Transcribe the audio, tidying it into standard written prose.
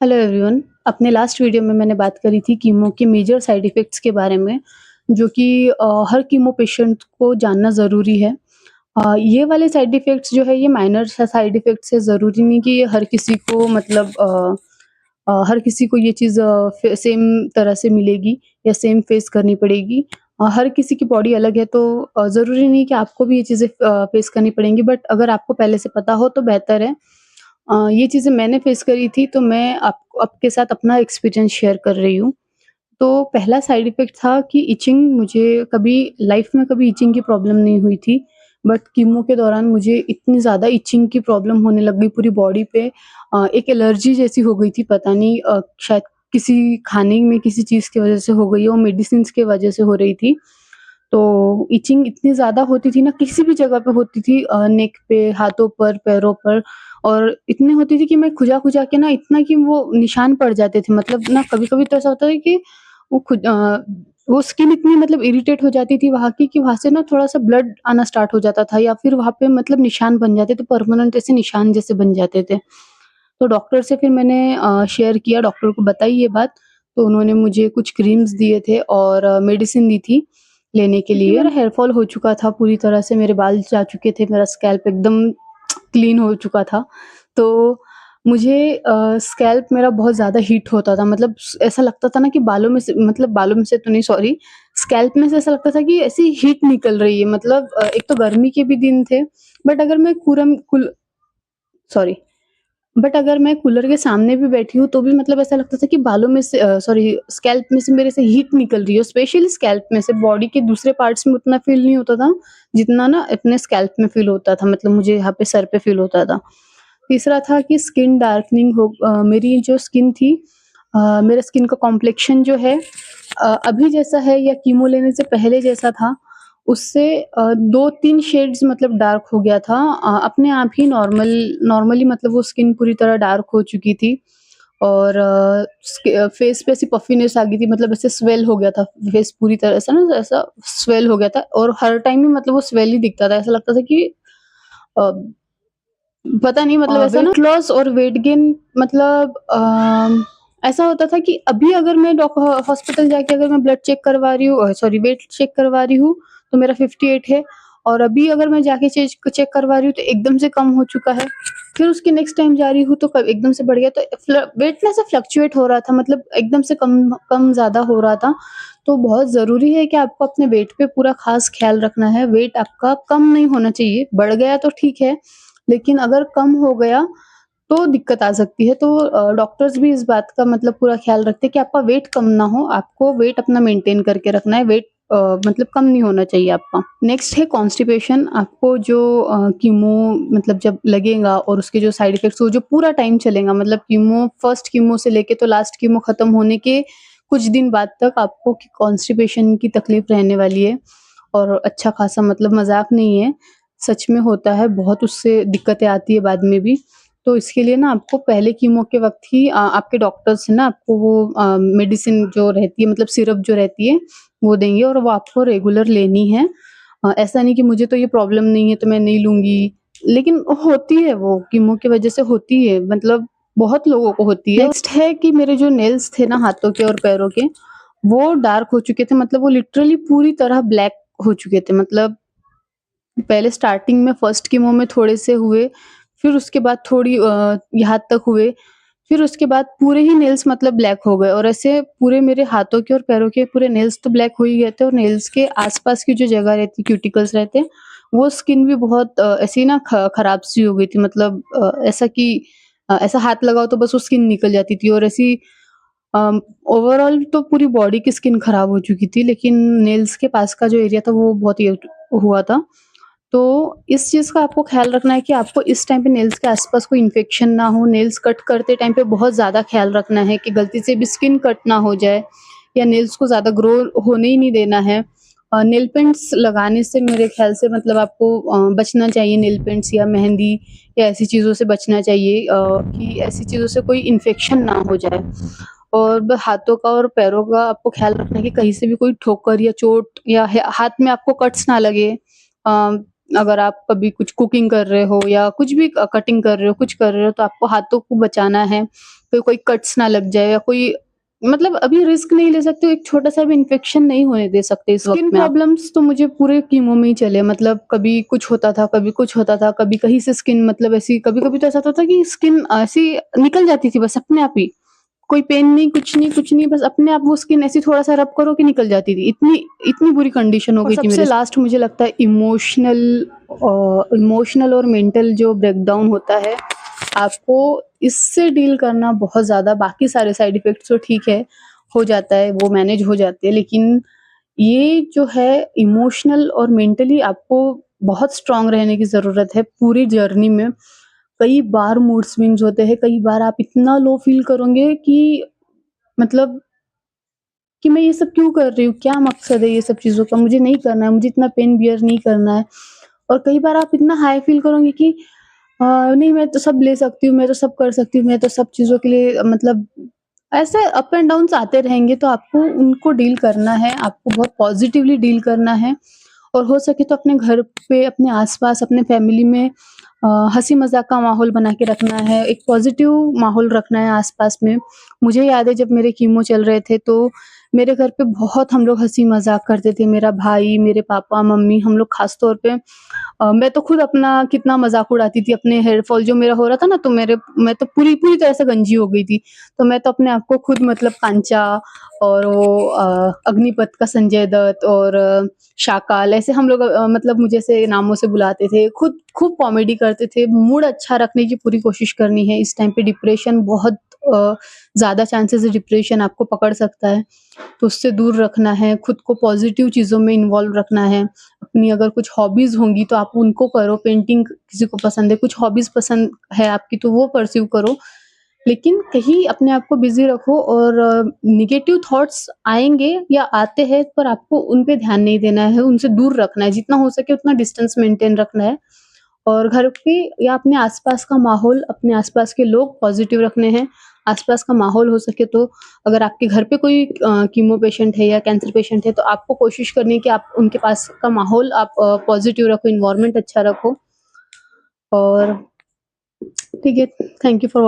Hello everyone. अपने last video में मैंने बात करी थी कीमो के मेजर साइड इफ़ेक्ट्स के बारे में, जो कि हर कीमो पेशेंट को जानना ज़रूरी है। ये वाले साइड इफ़ेक्ट्स जो है ये माइनर साइड इफ़ेक्ट्स है, ज़रूरी नहीं कि ये हर किसी को मतलब हर किसी को ये चीज़ सेम तरह से मिलेगी या सेम फेस करनी पड़ेगी। हर किसी की बॉडी अलग है, तो ज़रूरी नहीं कि आपको भी ये चीज़ें फेस करनी पड़ेंगी, बट अगर आपको पहले से पता हो तो बेहतर है। ये चीज़ें मैंने फेस करी थी, तो मैं आप आपके साथ अपना एक्सपीरियंस शेयर कर रही हूँ। तो पहला साइड इफ़ेक्ट था कि इचिंग। मुझे कभी लाइफ़ में कभी इचिंग की प्रॉब्लम नहीं हुई थी, बट कीमो के दौरान मुझे इतनी ज़्यादा इचिंग की प्रॉब्लम होने लग गई पूरी बॉडी पे। एक एलर्जी जैसी हो गई थी, पता नहीं शायद किसी खाने में किसी चीज़ की वज़ह से हो गई हो, मेडिसिन्स की वज़ह से हो रही थी। तो इचिंग इतनी ज़्यादा होती थी ना, किसी भी जगह पे होती थी, नेक पे, हाथों पर, पैरों पर, और इतनी होती थी कि मैं खुजा-खुजा के ना इतना कि वो निशान पड़ जाते थे। मतलब ना कभी-कभी तो ऐसा होता है कि वो वो स्किन इतनी मतलब इरिटेट हो जाती थी वहाँ की कि वहाँ से ना थोड़ा-सा ब्लड आना स्टार्ट हो जाता था, या फिर वहाँ पे मतलब निशान बन जाते थे, परमानेंट ऐसे निशान जैसे बन जाते थे। तो डॉक्टर से फिर मैंने शेयर किया, डॉक्टर को बताई ये बात, तो उन्होंने मुझे कुछ क्रीम्स दिए थे और मेडिसिन दी थी लेने के लिए। मेरा हेयर फॉल हो चुका था पूरी तरह से, मेरे बाल जा चुके थे, मेरा स्कैल्प एकदम क्लीन हो चुका था। तो मुझे स्कैल्प मेरा बहुत ज़्यादा हीट होता था, मतलब ऐसा लगता था ना कि बालों में से, मतलब बालों में से तो नहीं, सॉरी, स्कैल्प में से ऐसा लगता था कि ऐसी हीट निकल रही है। मतलब एक तो गर्मी के भी दिन थे, बट अगर मैं कूरम कुल सॉरी बट अगर मैं कूलर के सामने भी बैठी हूँ, तो भी मतलब ऐसा लगता था कि बालों में से सॉरी स्कैल्प में से मेरे से हीट निकल रही है, स्पेशली स्कैल्प में से। बॉडी के दूसरे पार्ट्स में उतना फ़ील नहीं होता था, जितना ना अपने स्कैल्प में फ़ील होता था, मतलब मुझे यहाँ पे सर पे फ़ील होता था। तीसरा था कि स्किन डार्कनिंग मेरी जो स्किन थी, मेरा स्किन का कॉम्प्लेक्शन जो है अभी जैसा है या कीमो लेने से पहले जैसा था, उससे 2-3 शेड्स मतलब डार्क हो गया था। अपने आप ही नॉर्मली मतलब वो स्किन पूरी तरह डार्क हो चुकी थी, और फेस पे ऐसी पफीनेस आ गई थी, मतलब ऐसे स्वेल हो गया था फेस पूरी तरह से ना, ऐसा स्वेल हो गया था, और हर टाइम ही मतलब वो स्वेल ही दिखता था। ऐसा लगता था कि अ, पता नहीं, मतलब ऐसा ना वेट लॉस और वेट गेन, मतलब ऐसा होता था कि अभी अगर मैं हॉस्पिटल जाके अगर मैं ब्लड चेक करवा रही हूँ, सॉरी वेट चेक करवा रही हूँ, तो मेरा 58 है, और अभी अगर मैं जाके चेक करवा रही हूँ तो एकदम से कम हो चुका है। फिर उसके नेक्स्ट टाइम जा रही हूँ तो एकदम से बढ़ गया, तो वेट ना ऐसा फ्लक्चुएट हो रहा था, मतलब एकदम से कम कम ज़्यादा हो रहा था। तो बहुत ज़रूरी है कि आपको अपने वेट पे पूरा खास ख्याल रखना है। वेट आपका कम नहीं होना चाहिए, बढ़ गया तो ठीक है, लेकिन अगर कम हो गया तो दिक्कत आ सकती है। तो डॉक्टर्स भी इस बात का मतलब पूरा ख़्याल रखते हैं कि आपका वेट कम ना हो, आपको वेट अपना मेंटेन करके रखना है, वेट मतलब कम नहीं होना चाहिए आपका। नेक्स्ट है कॉन्स्टिपेशन। आपको जो कीमो मतलब जब लगेगा और उसके जो साइड इफ़ेक्ट्स वो जो पूरा टाइम चलेगा, मतलब कीमो फर्स्ट कीमो से लेके तो लास्ट कीमो खत्म होने के कुछ दिन बाद तक आपको कॉन्स्टिपेशन की तकलीफ़ रहने वाली है, और अच्छा खासा मतलब मज़ाक नहीं है, सच में होता है, बहुत उससे दिक्कतें आती है बाद में भी। तो इसके लिए ना आपको पहले कीमो के वक़्त ही आपके डॉक्टर से ना आपको वो मेडिसिन जो रहती है, मतलब सिरप जो रहती है, वो देंगे, और वो आपको रेगुलर लेनी है। ऐसा नहीं कि मुझे तो ये प्रॉब्लम नहीं है तो मैं नहीं लूँगी, लेकिन होती है, वो कीमो की वज़ह से होती है, मतलब बहुत लोगों को होती है। नेक्स्ट है कि मेरे जो नेल्स थे ना हाथों के और पैरों के, वो डार्क हो चुके थे, मतलब वो लिटरली पूरी तरह ब्लैक हो चुके थे। मतलब पहले स्टार्टिंग में फर्स्ट कीमो में थोड़े से हुए, फिर उसके बाद थोड़ी यहाँ तक हुए, फिर उसके बाद पूरे ही नेल्स मतलब ब्लैक हो गए, और ऐसे पूरे मेरे हाथों के और पैरों के पूरे नेल्स तो ब्लैक हो ही गए थे, और नेल्स के आस-पास की जो जगह रहती, क्यूटिकल्स रहते हैं, वो स्किन भी बहुत ऐसी ना खराब सी हो गई थी, मतलब ऐसा कि ऐसा हाथ लगाओ तो बस वो स्किन निकल जाती थी, और ऐसी ओवरऑल तो पूरी बॉडी की स्किन खराब हो चुकी थी, लेकिन नेल्स के पास का जो एरिया था वो बहुत ही हुआ था। तो इस चीज़ का आपको ख़्याल रखना है कि आपको इस टाइम पे नेल्स के आस-पास कोई इन्फेक्शन ना हो, नेल्स कट करते टाइम पे बहुत ज़्यादा ख़्याल रखना है कि गलती से भी स्किन कट ना हो जाए, या नेल्स को ज़्यादा ग्रो होने ही नहीं देना है। नेल पेंट्स लगाने से मेरे ख़्याल से मतलब आपको बचना चाहिए, नेल पेंट्स या मेहंदी या ऐसी चीज़ों से बचना चाहिए, कि ऐसी चीज़ों से कोई इन्फेक्शन ना हो जाए। और हाथों का और पैरों का आपको ख़्याल रखना है कि कहीं से भी कोई ठोकर या चोट या हाथ में आपको कट्स ना लगे। अ, अगर आप कभी कुछ कुकिंग कर रहे हो या कुछ भी कटिंग कर रहे हो, कुछ कर रहे हो, तो आपको हाथों को बचाना है। कोई कट्स ना लग जाए या कोई मतलब अभी रिस्क नहीं ले सकते, एक छोटा-सा भी इन्फेक्शन नहीं होने दे सकते इस वक़्त में आप। स्किन प्रॉब्लम्स तो मुझे पूरे कीमो में ही चले, मतलब कभी कुछ होता था, कभी कुछ होता था, कभी कहीं से स्किन मतलब ऐसी कभी-कभी तो ऐसा होता था कि स्किन ऐसी निकल जाती थी बस अपने आप ही। कोई पेन नहीं, कुछ नहीं, बस अपने आप वो स्किन ऐसी थोड़ा-सा रब करो कि निकल जाती थी। इतनी इतनी बुरी कंडीशन हो और गई थी सबसे मेरे। लास्ट मुझे लगता है इमोशनल और मेंटल जो ब्रेकडाउन होता है, आपको इससे डील करना बहुत ज़्यादा, बाकी सारे साइड इफ़ेक्ट्स तो ठीक है, हो जाता है, वो मैनेज हो जाते हैं, लेकिन ये जो है इमोशनल और मेंटली आपको बहुत स्ट्रॉन्ग रहने की ज़रूरत है पूरी जर्नी में। कई बार मूड स्विंग्स होते हैं, कई बार आप इतना लो फ़ील करोगे कि मतलब कि मैं ये सब क्यों कर रही हूँ? क्या मकसद है ये सब चीज़ों का? मुझे नहीं करना है, मुझे इतना पेन बियर नहीं करना है। और कई बार आप इतना हाई फ़ील करोगे कि नहीं मैं तो सब ले सकती हूँ, मैं तो सब कर सकती हूँ, मैं तो सब चीज़ों के लिए मतलब ऐसे अप एंड डाउन्स आते रहेंगे, तो आपको उनको डील करना है, आपको बहुत पॉज़िटिवली डील करना है। और हो सके तो अपने घर पे, अपने आस-पास, अपने फैमिली में हँसी-मज़ाक का माहौल बना के रखना है, एक पॉज़िटिव माहौल रखना है आस-पास में। मुझे याद है जब मेरे कीमो चल रहे थे तो मेरे घर पे बहुत हम लोग हँसी-मज़ाक करते थे, मेरा भाई, मेरे पापा, मम्मी, हम लोग ख़ास तौर पे मैं तो खुद अपना कितना मज़ाक उड़ाती थी, अपने हेयर फॉल जो मेरा हो रहा था ना, तो मैं तो पूरी पूरी तरह से गंजी हो गई थी। तो मैं तो अपने आप को खुद मतलब कांचा और वो अग्निपथ का संजय दत्त और शाकाल, ऐसे हम लोग मतलब मुझे ऐसे नामों से बुलाते थे। खुद खूब कॉमेडी करते थे, मूड अच्छा रखने की पूरी कोशिश करनी है। इस टाइम पे डिप्रेशन बहुत अ, ज़्यादा चांसेस है, डिप्रेशन आपको पकड़ सकता है, तो उससे दूर रखना है, खुद को पॉज़िटिव चीज़ों में इन्वॉल्व रखना है। अपनी अगर कुछ हॉबीज़ होंगी तो आप उनको करो, पेंटिंग किसी को पसंद है, कुछ हॉबीज़ पसंद है आपकी तो वो परस्यू करो। लेकिन कहीं अपने आप को बिज़ी रखो और नेगेटिव थॉट्स आएँगे या आते हैं पर आपको उन पे ध्यान नहीं देना है, उनसे दूर रखना है, जितना हो सके उतना डिस्टेंस मेंटेन रखना है। और घर पे या अपने आस-पास का माहौल, अपने आस-पास के लोग पॉज़िटिव रखने हैं। आस-पास का माहौल हो सके तो अगर आपके घर पे कोई कीमो पेशेंट है या कैंसर पेशेंट है, तो आपको कोशिश करनी है कि आप उनके पास का माहौल आप पॉज़िटिव रखो, एनवायरनमेंट अच्छा रखो। और ठीक है, थैंक यू फॉर